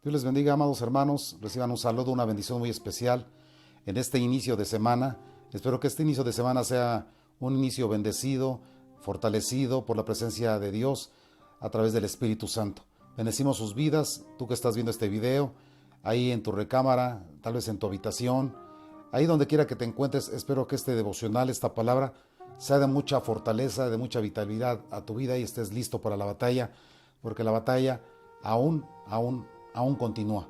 Dios les bendiga, amados hermanos. Reciban un saludo, una bendición muy especial en este inicio de semana. Espero que este inicio de semana sea un inicio bendecido, fortalecido por la presencia de Dios a través del Espíritu Santo. Bendecimos sus vidas, tú que estás viendo este video, ahí en tu recámara, tal vez en tu habitación, ahí donde quiera que te encuentres. Espero que este devocional, esta palabra, sea de mucha fortaleza, de mucha vitalidad a tu vida y estés listo para la batalla, porque la batalla aún continúa.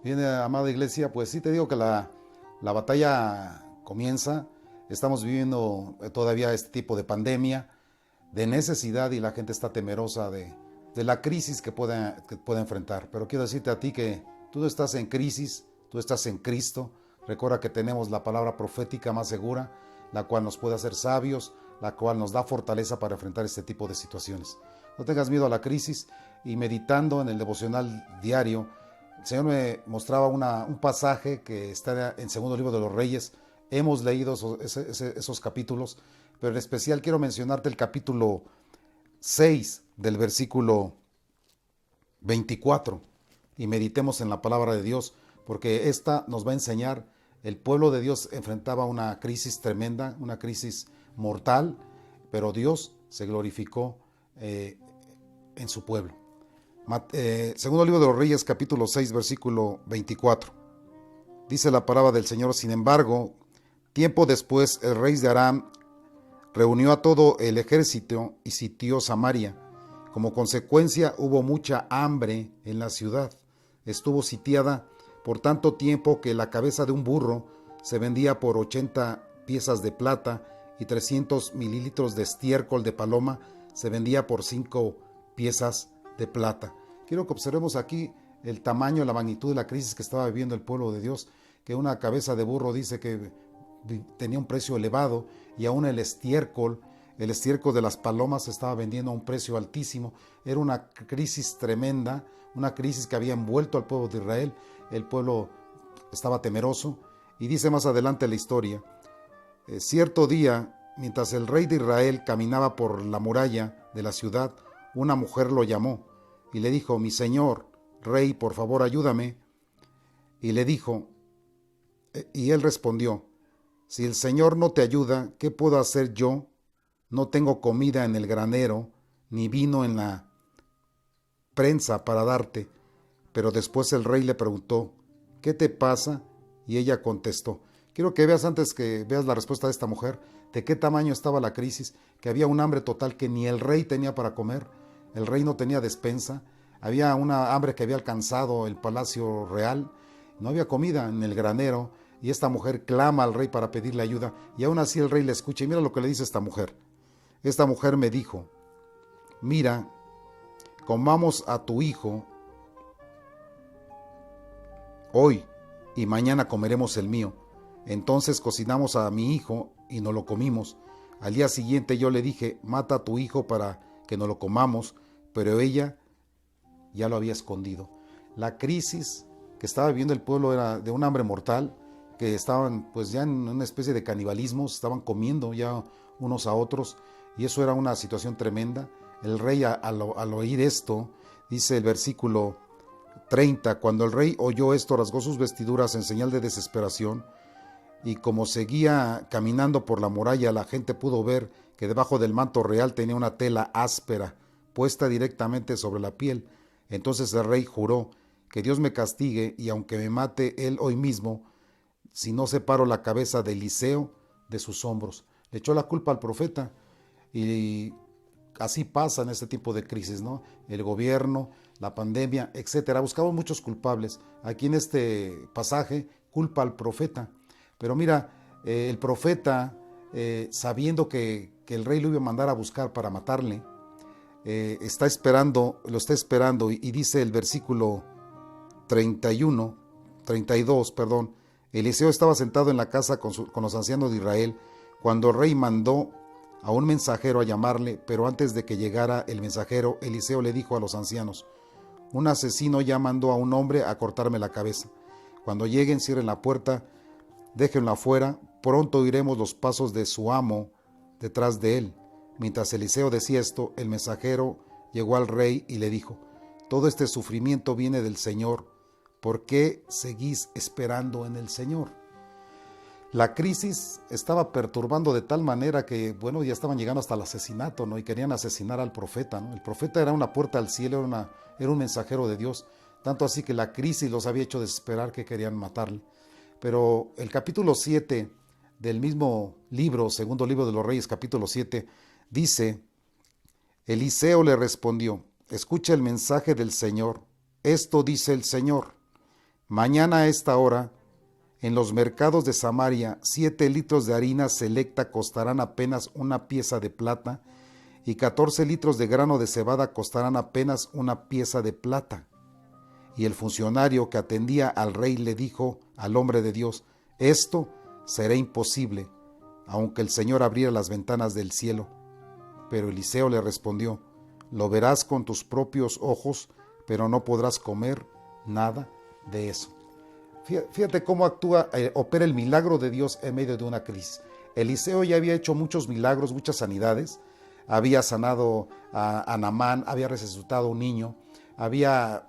Bien, amada iglesia, pues sí te digo que la batalla comienza. Estamos viviendo todavía este tipo de pandemia, de necesidad, y la gente está temerosa de la crisis que pueda enfrentar. Pero quiero decirte a ti que tú no estás en crisis, tú estás en Cristo. Recuerda que tenemos la palabra profética más segura, la cual nos puede hacer sabios, la cual nos da fortaleza para enfrentar este tipo de situaciones. No tengas miedo a la crisis. Y meditando en el devocional diario, el Señor me mostraba un pasaje que está en segundo libro de los Reyes. Hemos leído esos capítulos, pero en especial quiero mencionarte el capítulo 6 del versículo 24, y meditemos en la palabra de Dios, porque esta nos va a enseñar. El pueblo de Dios enfrentaba una crisis tremenda, una crisis mortal, pero Dios se glorificó en su pueblo. Segundo libro de los Reyes, capítulo 6, versículo 24. Dice la palabra del Señor: sin embargo, tiempo después, el rey de Aram reunió a todo el ejército y sitió Samaria. Como consecuencia, hubo mucha hambre en la ciudad. Estuvo sitiada por tanto tiempo que la cabeza de un burro se vendía por 80 piezas de plata, y 300 mililitros de estiércol de paloma se vendía por 5 piezas de plata. Quiero que observemos aquí el tamaño, la magnitud de la crisis que estaba viviendo el pueblo de Dios, que una cabeza de burro dice que tenía un precio elevado, y aún el estiércol de las palomas se estaba vendiendo a un precio altísimo. Era una crisis tremenda, una crisis que había envuelto al pueblo de Israel. El pueblo estaba temeroso, y dice más adelante la historia: cierto día, mientras el rey de Israel caminaba por la muralla de la ciudad, una mujer lo llamó y le dijo: mi señor rey, por favor, ayúdame. Y le dijo, y él respondió: si el Señor no te ayuda, ¿qué puedo hacer yo? No tengo comida en el granero, ni vino en la prensa para darte. Pero después el rey le preguntó: ¿qué te pasa? Y ella contestó. Quiero que veas, antes que veas la respuesta de esta mujer, de qué tamaño estaba la crisis, que había un hambre total que ni el rey tenía para comer. El rey no tenía despensa. Había una hambre que había alcanzado el palacio real. No había comida en el granero, y esta mujer clama al rey para pedirle ayuda, y aún así el rey le escucha. Y mira lo que le dice esta mujer. Esta mujer me dijo: mira, comamos a tu hijo hoy, y mañana comeremos el mío. Entonces cocinamos a mi hijo y nos lo comimos. Al día siguiente yo le dije: mata a tu hijo para que nos lo comamos, pero ella ya lo había escondido. La crisis que estaba viviendo el pueblo era de un hambre mortal, que estaban pues ya en una especie de canibalismo, estaban comiendo ya unos a otros, y eso era una situación tremenda. El rey al oír esto, dice el versículo 30, cuando el rey oyó esto, rasgó sus vestiduras en señal de desesperación, y como seguía caminando por la muralla, la gente pudo ver que debajo del manto real tenía una tela áspera puesta directamente sobre la piel. Entonces el rey juró: que Dios me castigue, y aunque me mate él hoy mismo, si no separo la cabeza de Eliseo de sus hombros. Le echó la culpa al profeta, y así pasa en este tipo de crisis, ¿no? El gobierno, la pandemia, etcétera. Buscamos muchos culpables. Aquí en este pasaje culpa al profeta. Pero mira, el profeta, sabiendo que el rey lo iba a mandar a buscar para matarle, lo está esperando, y dice el versículo 31, 32, perdón: Eliseo estaba sentado en la casa con los ancianos de Israel, cuando el rey mandó a un mensajero a llamarle, pero antes de que llegara el mensajero, Eliseo le dijo a los ancianos: un asesino ya mandó a un hombre a cortarme la cabeza. Cuando lleguen, cierren la puerta, déjenlo afuera, pronto oiremos los pasos de su amo detrás de él. Mientras Eliseo decía esto, el mensajero llegó al rey y le dijo: todo este sufrimiento viene del Señor. ¿Por qué seguís esperando en el Señor? La crisis estaba perturbando de tal manera que, bueno, ya estaban llegando hasta el asesinato, ¿no? Y querían asesinar al profeta, ¿no? El profeta era una puerta al cielo, era un mensajero de Dios. Tanto así que la crisis los había hecho desesperar que querían matarle. Pero el capítulo 7 del mismo libro, segundo libro de los Reyes, capítulo 7, dice: Eliseo le respondió: escucha el mensaje del Señor. Esto dice el Señor: mañana a esta hora, en los mercados de Samaria, 7 litros de harina selecta costarán apenas una pieza de plata, y 14 litros de grano de cebada costarán apenas una pieza de plata. Y el funcionario que atendía al rey le dijo al hombre de Dios: esto será imposible, aunque el Señor abriera las ventanas del cielo. Pero Eliseo le respondió: lo verás con tus propios ojos, pero no podrás comer nada de eso. Fíjate cómo opera el milagro de Dios en medio de una crisis. Eliseo ya había hecho muchos milagros, muchas sanidades. Había sanado a Naamán, había resucitado a un niño, había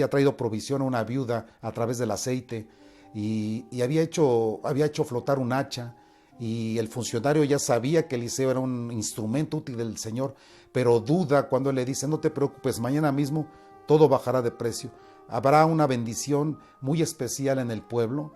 traído provisión a una viuda a través del aceite, y había hecho flotar un hacha. Y el funcionario ya sabía que Eliseo era un instrumento útil del Señor, pero duda cuando él le dice: no te preocupes, mañana mismo todo bajará de precio. Habrá una bendición muy especial en el pueblo,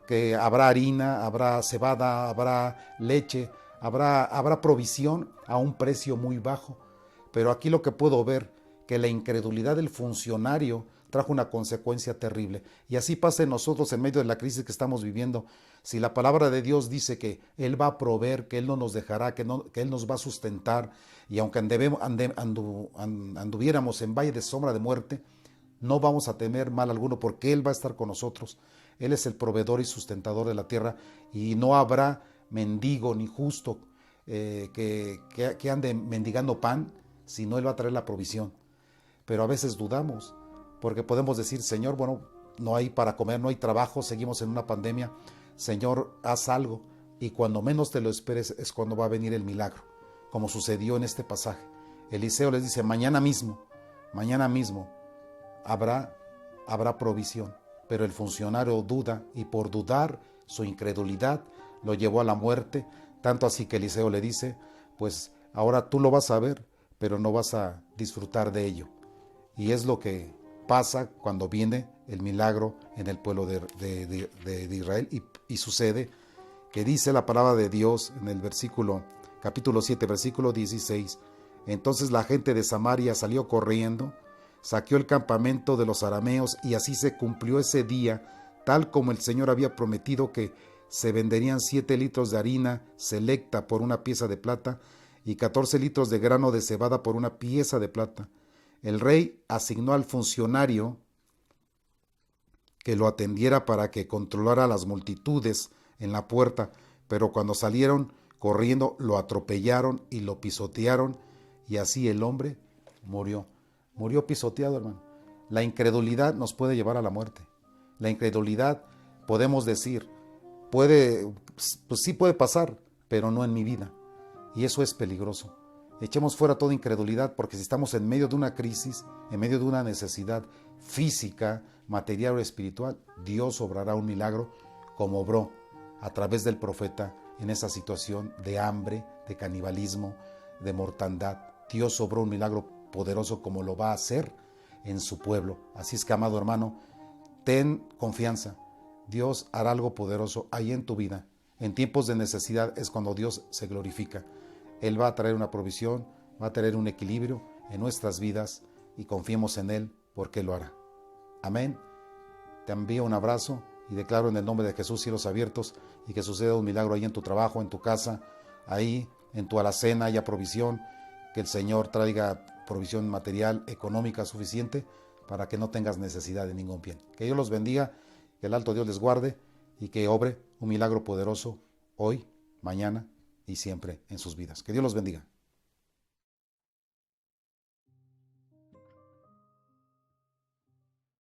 que habrá harina, habrá cebada, habrá leche, habrá provisión a un precio muy bajo. Pero aquí lo que puedo ver, que la incredulidad del funcionario trajo una consecuencia terrible. Y así pasa en nosotros en medio de la crisis que estamos viviendo. Si la palabra de Dios dice que Él va a proveer, que Él no nos dejará, que Él nos va a sustentar, y aunque anduviéramos en valle de sombra de muerte, no vamos a temer mal alguno, porque Él va a estar con nosotros. Él es el proveedor y sustentador de la tierra, y no habrá mendigo ni justo que ande mendigando pan, sino Él va a traer la provisión. Pero a veces dudamos, porque podemos decir: Señor, bueno, no hay para comer, no hay trabajo, seguimos en una pandemia. Señor, haz algo. Y cuando menos te lo esperes es cuando va a venir el milagro, como sucedió en este pasaje. Eliseo les dice: mañana mismo habrá provisión. Pero el funcionario duda, y por dudar, su incredulidad lo llevó a la muerte. Tanto así que Eliseo le dice: pues ahora tú lo vas a ver, pero no vas a disfrutar de ello. Y es lo que pasa cuando viene el milagro en el pueblo de Israel, y sucede que dice la palabra de Dios en el capítulo 7, versículo 16: entonces la gente de Samaria salió corriendo, saqueó el campamento de los arameos, y así se cumplió ese día, tal como el Señor había prometido, que se venderían 7 litros de harina selecta por una pieza de plata, y 14 litros de grano de cebada por una pieza de plata. El rey asignó al funcionario que lo atendiera para que controlara las multitudes en la puerta, pero cuando salieron corriendo lo atropellaron y lo pisotearon, y así el hombre murió. Murió pisoteado, hermano. La incredulidad nos puede llevar a la muerte. La incredulidad, podemos decir, pues sí puede pasar, pero no en mi vida. Y eso es peligroso. Echemos fuera toda incredulidad, porque si estamos en medio de una crisis, en medio de una necesidad física, material o espiritual, Dios obrará un milagro, como obró a través del profeta en esa situación de hambre, de canibalismo, de mortandad. Dios obró un milagro poderoso, como lo va a hacer en su pueblo. Así es que, amado hermano, ten confianza. Dios hará algo poderoso ahí en tu vida. En tiempos de necesidad es cuando Dios se glorifica. Él va a traer una provisión, va a traer un equilibrio en nuestras vidas, y confiemos en Él, porque Él lo hará. Amén. Te envío un abrazo y declaro en el nombre de Jesús cielos abiertos, y que suceda un milagro ahí en tu trabajo, en tu casa, ahí en tu alacena haya provisión, que el Señor traiga provisión material, económica suficiente, para que no tengas necesidad de ningún bien. Que Dios los bendiga, que el alto Dios les guarde, y que obre un milagro poderoso hoy, mañana y siempre en sus vidas. Que Dios los bendiga.